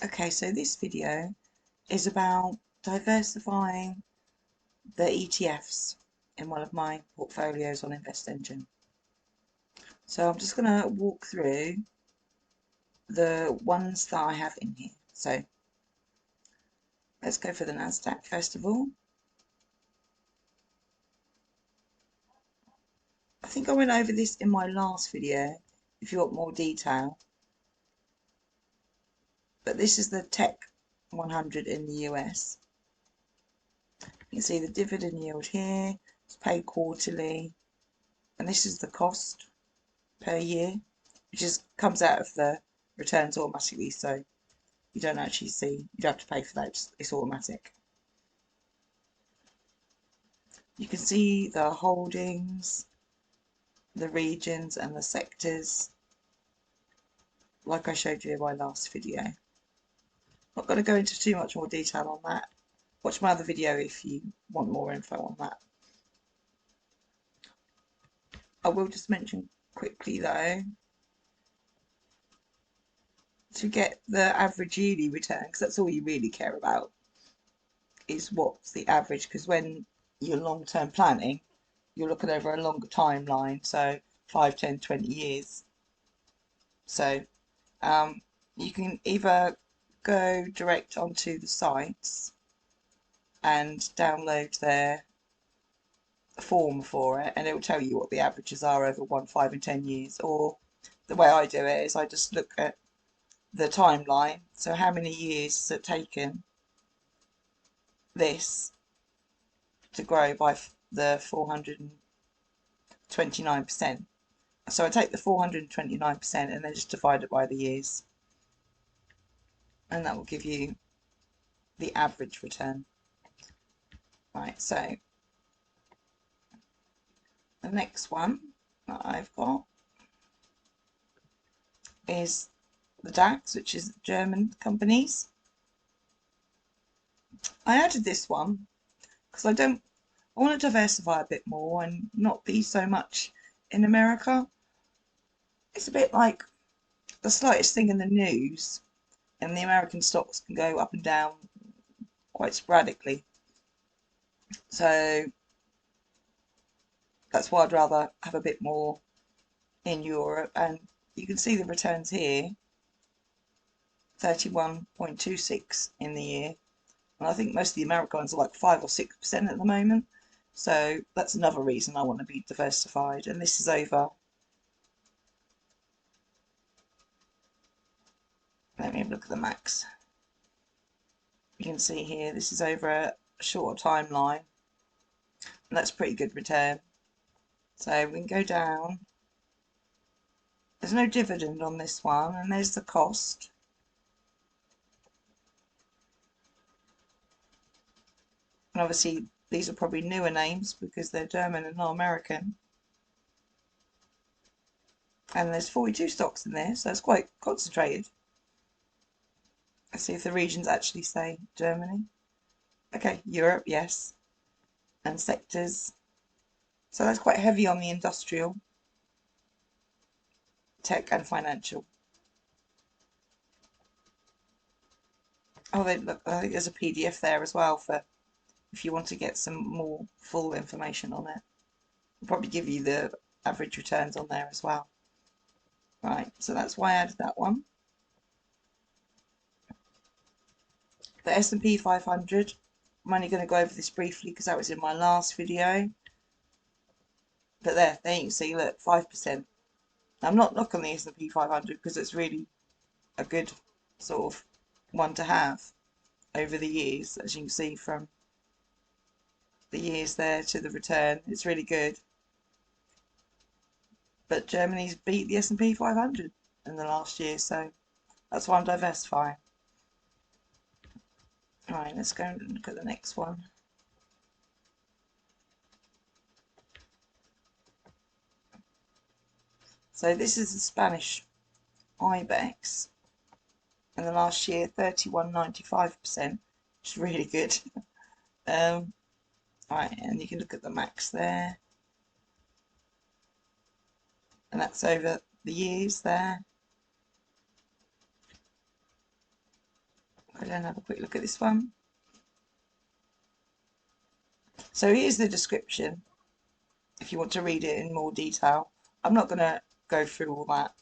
Okay, so this video is about diversifying the ETFs in one of my portfolios on Invest Engine. So I'm just going to walk through the ones that I have in here. So let's go for the NASDAQ first of all. I think I went over this in my last video if you want more detail. But this is the Tech 100 in the US. You can see the dividend yield here. It's paid quarterly. And this is the cost per year, which just comes out of the returns automatically, so you don't actually see, you don't have to pay for that, it's automatic. You can see the holdings, the regions and the sectors, like I showed you in my last video. Not going to go into too much more detail on that. Watch my other video if you want more info on that. I will just mention quickly though, to get the average yearly return, because that's all you really care about, is what's the average, because when you're long-term planning, you're looking over a longer timeline, so 5, 10, 20 years. So you can either go direct onto the sites and download their form for it, and it will tell you what the averages are over 1, 5 and 10 years. Or the way I do it is I just look at the timeline, so how many years has it taken this to grow by the 429%. So I take the 429% and then just divide it by the years, and that will give you the average return. Right, so the next one that I've got is the DAX, which is German companies. I added this one because I want to diversify a bit more and not be so much in America. It's a bit like the slightest thing in the news, and the American stocks can go up and down quite sporadically. So that's why I'd rather have a bit more in Europe. And you can see the returns here, 31.26 in the year. And I think most of the American ones are like 5 or 6% at the moment. So that's another reason I want to be diversified. And this is over, let me have a look at the max. You can see here, this is over a shorter timeline. And that's a pretty good return. So we can go down. There's no dividend on this one, and there's the cost. And obviously these are probably newer names because they're German and not American. And there's 42 stocks in there, so it's quite concentrated. Let's see if the regions actually say Germany. Okay, Europe, yes. And sectors. So that's quite heavy on the industrial, tech and financial. Oh, look, I think there's a PDF there as well for if you want to get some more full information on it. I'll probably give you the average returns on there as well. Right, so that's why I added that one. The S&P 500, I'm only going to go over this briefly because that was in my last video. But there you can see, look, 5%. I'm not knocking the S&P 500 because it's really a good sort of one to have over the years, as you can see from the years there to the return. It's really good. But Germany's beat the S&P 500 in the last year, so that's why I'm diversifying. Right, let's go and look at the next one. So this is the Spanish IBEX. In the last year, 31.95%, which is really good. Right, and you can look at the max there. And that's over the years there. then have a quick look at this one. So here's the description if you want to read it in more detail. I'm not going to go through all that,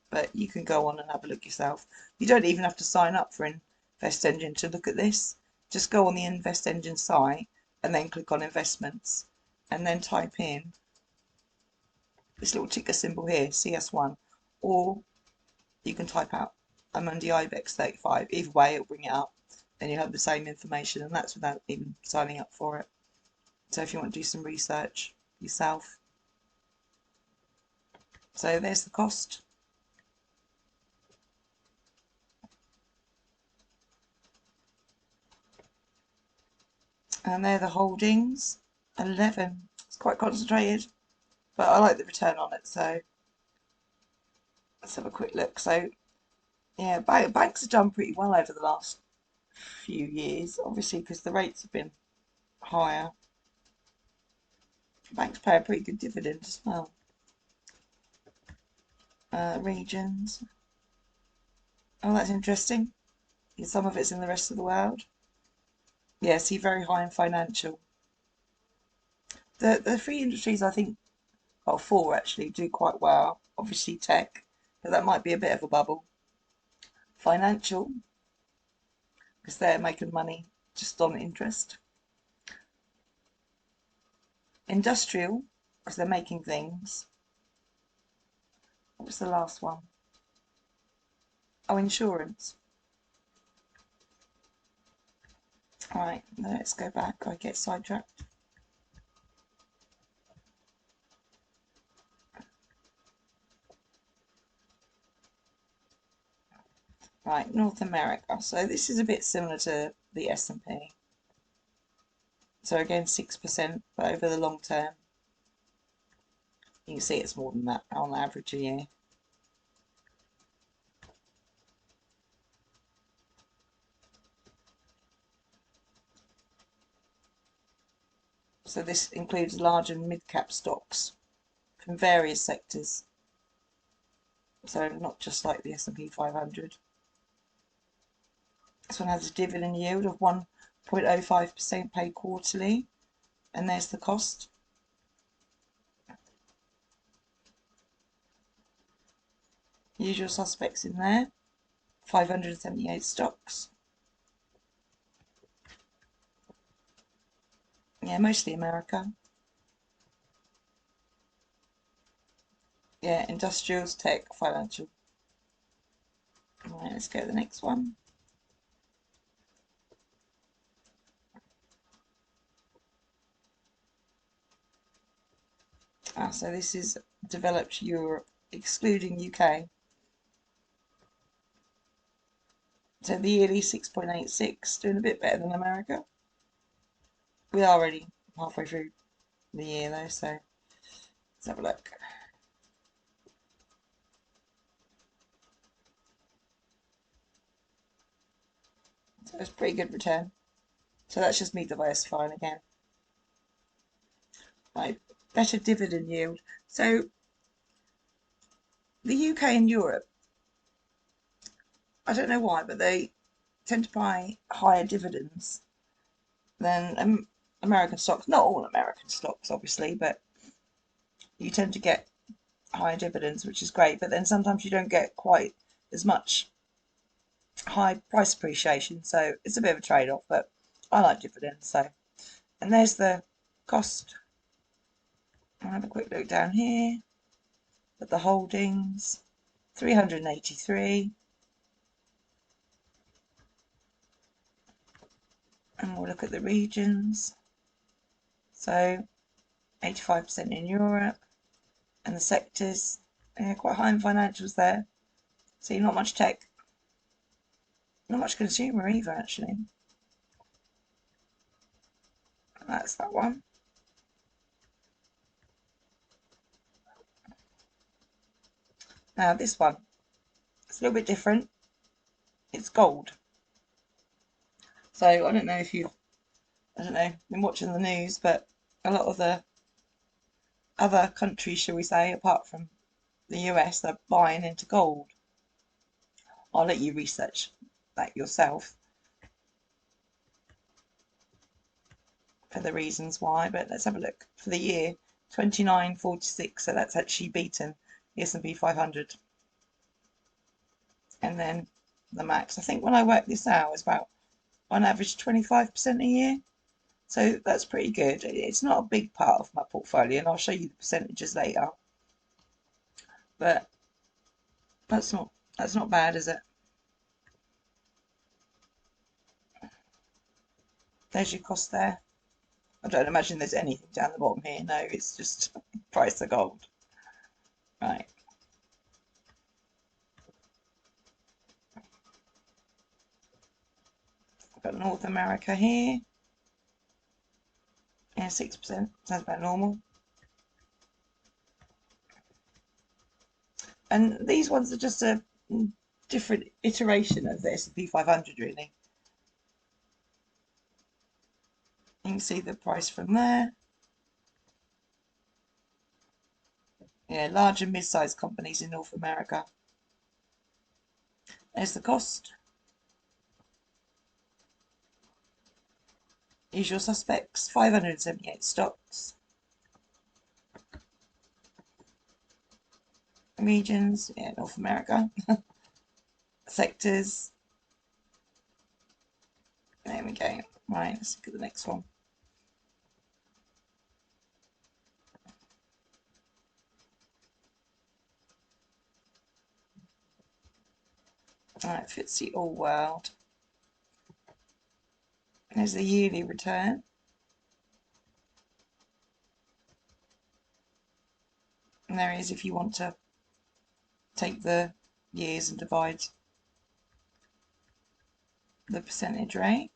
but you can go on and have a look yourself. You don't even have to sign up for Invest Engine to look at this. Just go on the Invest Engine site and then click on investments and then type in this little ticker symbol here, CS1, or you can type out Amundi IBEX 35. Either way, it'll bring it up and you have the same information, and that's without even signing up for it. So if you want to do some research yourself. So there's the cost. And they're the holdings. 11. It's quite concentrated, but I like the return on it. So let's have a quick look. So yeah, banks have done pretty well over the last few years, obviously because the rates have been higher. Banks pay a pretty good dividend as well. Regions. Oh, that's interesting. Some of it's in the rest of the world. Yeah, see, very high in financial. The three industries, I think, well, four actually do quite well. Obviously tech, but that might be a bit of a bubble. Financial, because they're making money just on interest. Industrial, because they're making things. What was the last one? Oh, insurance. Right, let's go back. I get sidetracked. Right, North America. So this is a bit similar to the S&P. So again, 6%, but over the long term, you can see it's more than that on average a year. So this includes large and mid-cap stocks from various sectors. So not just like the S&P 500. This one has a dividend yield of 1.05% paid quarterly, and there's the cost. Usual suspects in there, 578 stocks. Yeah, mostly America. Yeah, industrials, tech, financial. Right, let's go to the next one. So this is developed Europe, excluding UK. So the yearly 6.86, doing a bit better than America. We are already halfway through the year though, so let's have a look. So it's a pretty good return. So that's just me diversifying again. Right, better dividend yield. So the UK and Europe, I don't know why, but they tend to buy higher dividends than American stocks. Not all American stocks, obviously, but you tend to get higher dividends, which is great. But then sometimes you don't get quite as much high price appreciation, so it's a bit of a trade-off. But I like dividends, so. And there's the cost. I'll have a quick look down here at the holdings. 383. And we'll look at the regions. So 85% in Europe, and the sectors, quite high in financials there. See, not much tech, not much consumer either, actually. That's that one. Now this one, it's a little bit different. It's gold. So I don't know if you've, been watching the news, but a lot of the other countries, shall we say, apart from the US, are buying into gold. I'll let you research that yourself. for the reasons why, but let's have a look. For the year, 29.46, so that's actually beaten the S&P 500. And then the max, I think when I worked this out, it's about on average 25% a year. So that's pretty good. It's not a big part of my portfolio, and I'll show you the percentages later. But that's not bad, is it? There's your cost there. I don't imagine there's anything down the bottom here. No, it's just price of gold. Right. I've got North America here. Yeah, 6%. Sounds about normal. And these ones are just a different iteration of the S&P 500, really. You can see the price from there. Yeah, large and mid-sized companies in North America. There's the cost. Usual suspects, 578 stocks. Regions, yeah, North America. Sectors. There we go. Right, let's look at the next one. Right, FTSE All World. There's the yearly return. And there is if you want to take the years and divide the percentage rate.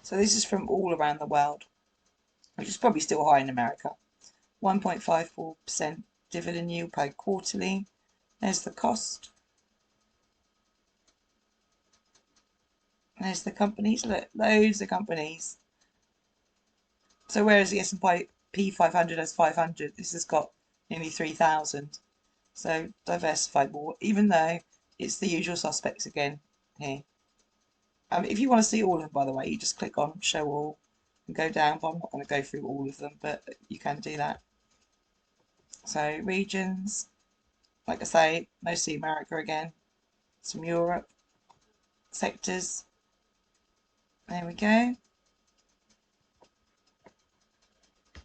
So this is from all around the world, which is probably still high in America. 1.54% dividend yield paid quarterly. There's the cost. There's the companies. Look, loads of companies. So whereas the S&P 500 has 500, this has got nearly 3,000. So diversified more, even though it's the usual suspects again here. If you want to see all of them, by the way, you just click on show all and go down, but I'm not going to go through all of them, but you can do that. So regions, like I say, mostly America again, some Europe, sectors, there we go.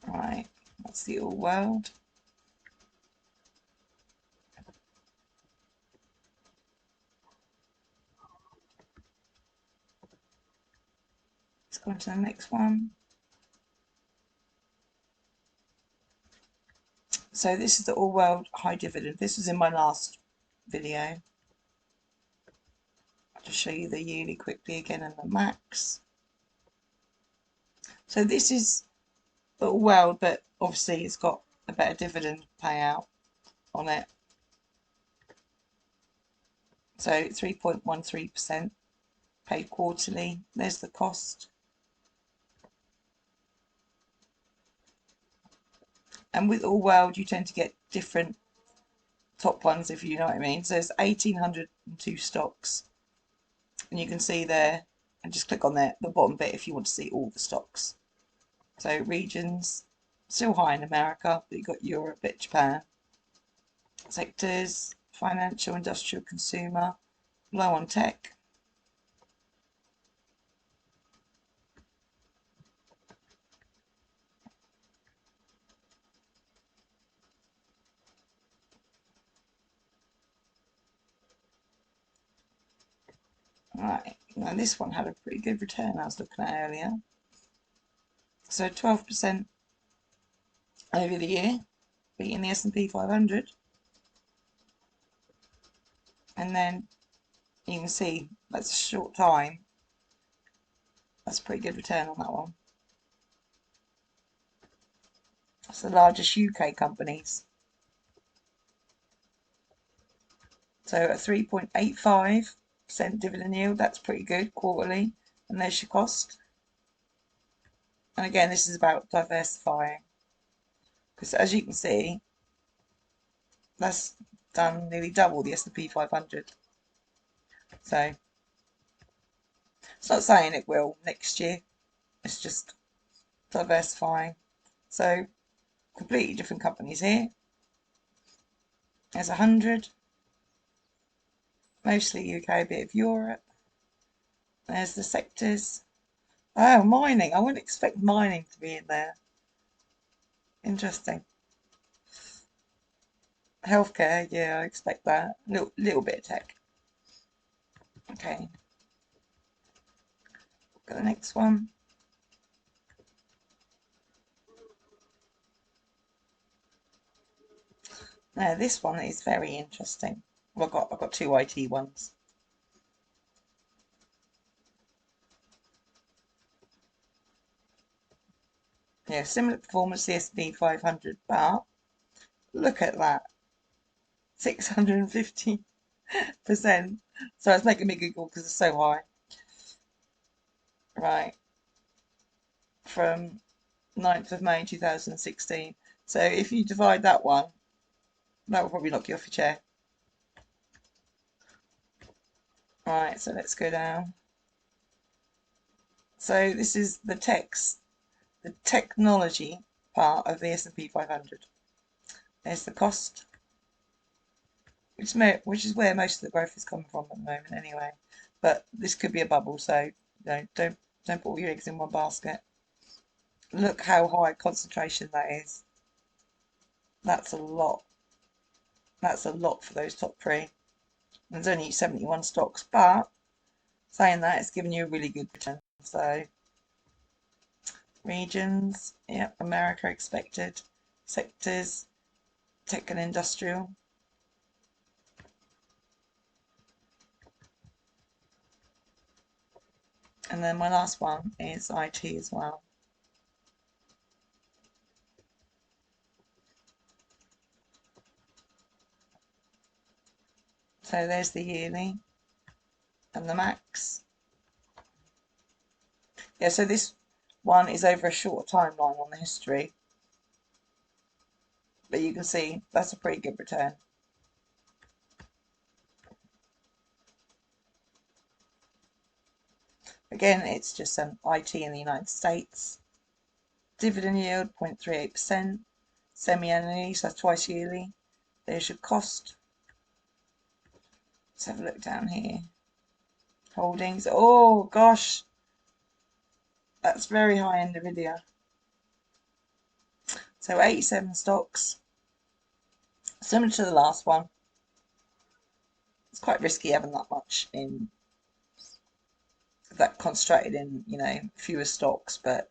Right, that's the all world. Let's go on to the next one. So this is the all world high dividend. This was in my last video. I'll just show you the yearly quickly again and the max. So this is the all world, but obviously it's got a better dividend payout on it. So 3.13% paid quarterly. There's the cost. And with all world, you tend to get different top ones, if you know what I mean. So there's 1,802 stocks. And you can see there, and just click on there, the bottom bit if you want to see all the stocks. So regions, still high in America, but you've got Europe, bit Japan. Sectors, financial, industrial, consumer, low on tech. Right, now this one had a pretty good return I was looking at earlier. So 12% over the year, beating the S&P 500. And then you can see that's a short time. That's a pretty good return on that one. That's the largest UK companies. So a 3.85% dividend yield, that's pretty good quarterly. And there's your cost. And again, this is about diversifying. Because as you can see, that's done nearly double the S&P 500. So It's not saying it will next year. It's just diversifying. So completely different companies here. There's 100. Mostly UK, a bit of Europe. There's the sectors. Oh, mining. I wouldn't expect mining to be in there. Interesting. Healthcare, yeah, I expect that. Little bit of tech. Okay. Got the next one. Now this one is very interesting. Well, I've got two IT ones. Yeah, similar performance to the S&P 500, but look at that, 650%. So it's making me Google because it's so high. Right, from 9th of May 2016. So if you divide that one, that will probably knock you off your chair. Right, so let's go down. So this is the technology part of the S&P 500. There's the cost, which is where most of the growth is coming from at the moment anyway. But this could be a bubble, so don't put all your eggs in one basket. Look how high concentration that is. That's a lot. That's a lot for those top three. There's only 71 stocks, but saying that, it's giving you a really good return. So regions, yeah, America expected. Sectors, tech and industrial. And then my last one is IT as well. So there's the yearly and the max. Yeah, so this one is over a short timeline on the history. But you can see that's a pretty good return. Again, it's just an IT in the United States. Dividend yield 0.38%. Semi-annually, so that's twice yearly. There's your cost. Let's have a look down here. Holdings. Oh gosh, that's very high in Nvidia. So 87 stocks. Similar to the last one. It's quite risky having that much in that concentrated in, fewer stocks, but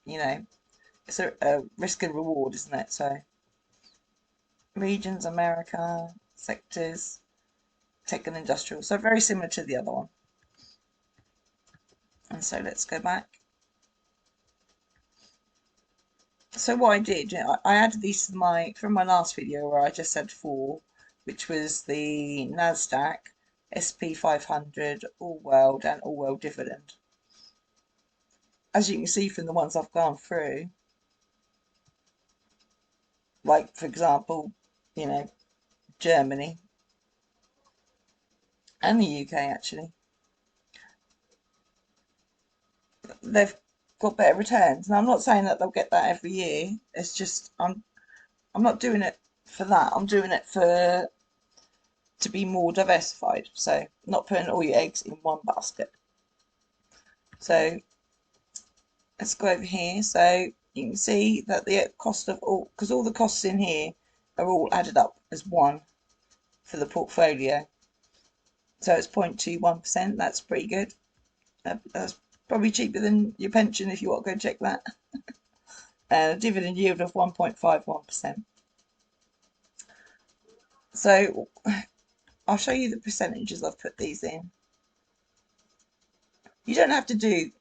it's a risk and reward, isn't it? So regions, America, sectors, tech and industrial. So very similar to the other one. And so let's go back. So what I did, I added these to from my last video where I just said 4, which was the NASDAQ, SP 500, All World and All World Dividend. As you can see from the ones I've gone through, like for example, Germany and the UK actually, they've got better returns. Now I'm not saying that they'll get that every year. It's just I'm not doing it for that. I'm doing it to be more diversified. So not putting all your eggs in one basket. So let's go over here. So you can see that the cost of because all the costs in here are all added up as one for the portfolio. So it's 0.21%. That's pretty good. That's probably cheaper than your pension if you want to go check that. Dividend yield of 1.51%. So I'll show you the percentages I've put these in. You don't have to do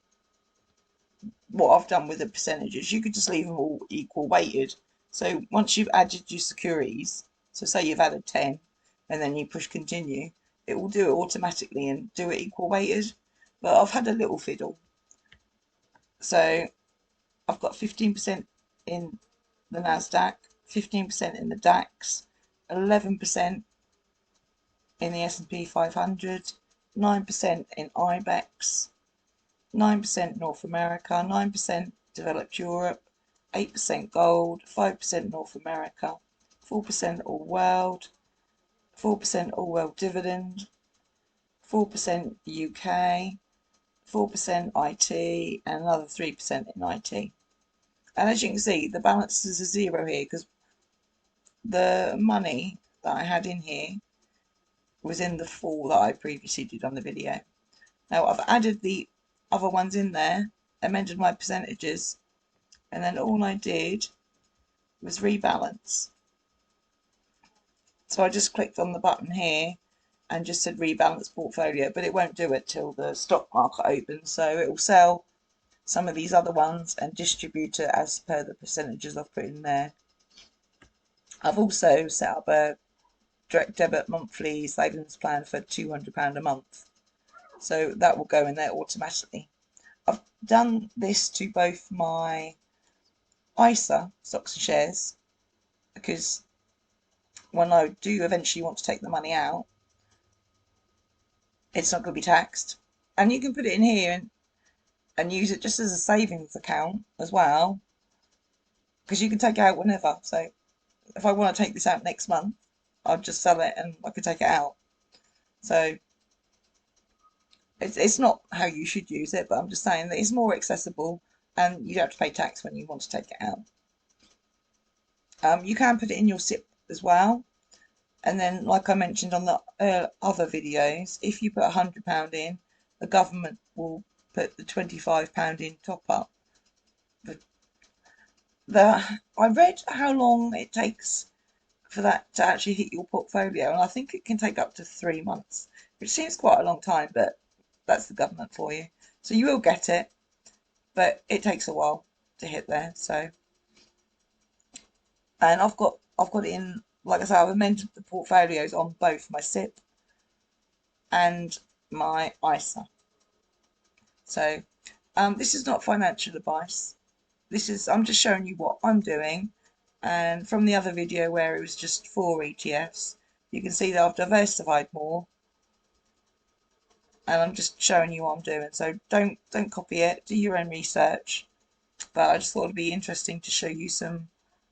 what I've done with the percentages. You could just leave them all equal weighted. So once you've added your securities, so say you've added 10 and then you push continue, it will do it automatically and do it equal weighted. But I've had a little fiddle. So I've got 15% in the NASDAQ, 15% in the DAX, 11% in the S&P 500, 9% in IBEX, 9% North America, 9% developed Europe, 8% gold, 5% North America, 4% all world, 4% all world dividend, 4% UK, 4% IT, and another 3% in IT. And as you can see, the balance is a zero here because the money that I had in here was in the fall that I previously did on the video. Now I've added the other ones in there, amended my percentages, and then all I did was rebalance. So I just clicked on the button here and just said rebalance portfolio, but it won't do it till the stock market opens. So it will sell some of these other ones and distribute it as per the percentages I've put in there. I've also set up a direct debit monthly savings plan for £200 a month. So that will go in there automatically. I've done this to both my ISA stocks and shares because when I do eventually want to take the money out, it's not going to be taxed. And you can put it in here and use it just as a savings account as well, because you can take it out whenever. So if I want to take this out next month, I'll just sell it and I could take it out. So it's not how you should use it, but I'm just saying that it's more accessible and you don't have to pay tax when you want to take it out. You can put it in your SIP as well. And then, like I mentioned on the other videos, if you put £100 in, the government will put the £25 in top up. I read how long it takes for that to actually hit your portfolio, and I think it can take up to 3 months, which seems quite a long time, but that's the government for you. So you will get it, but it takes a while to hit there. So, and I've got it in, like I say, I've amended the portfolios on both my SIP and my ISA. So this is not financial advice. I'm just showing you what I'm doing. And from the other video where it was just 4 ETFs, you can see that I've diversified more. And I'm just showing you what I'm doing. So don't copy it. Do your own research. But I just thought it'd be interesting to show you some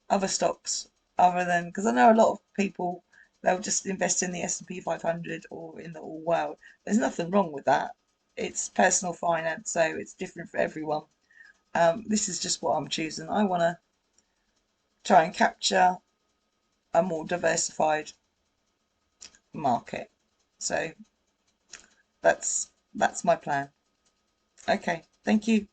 other stocks other than, because I know a lot of people, they'll just invest in the S&P 500 or in the all world. There's nothing wrong with that. It's personal finance, so it's different for everyone. This is just what I'm choosing. I want to try and capture a more diversified market. So that's my plan. Okay, thank you.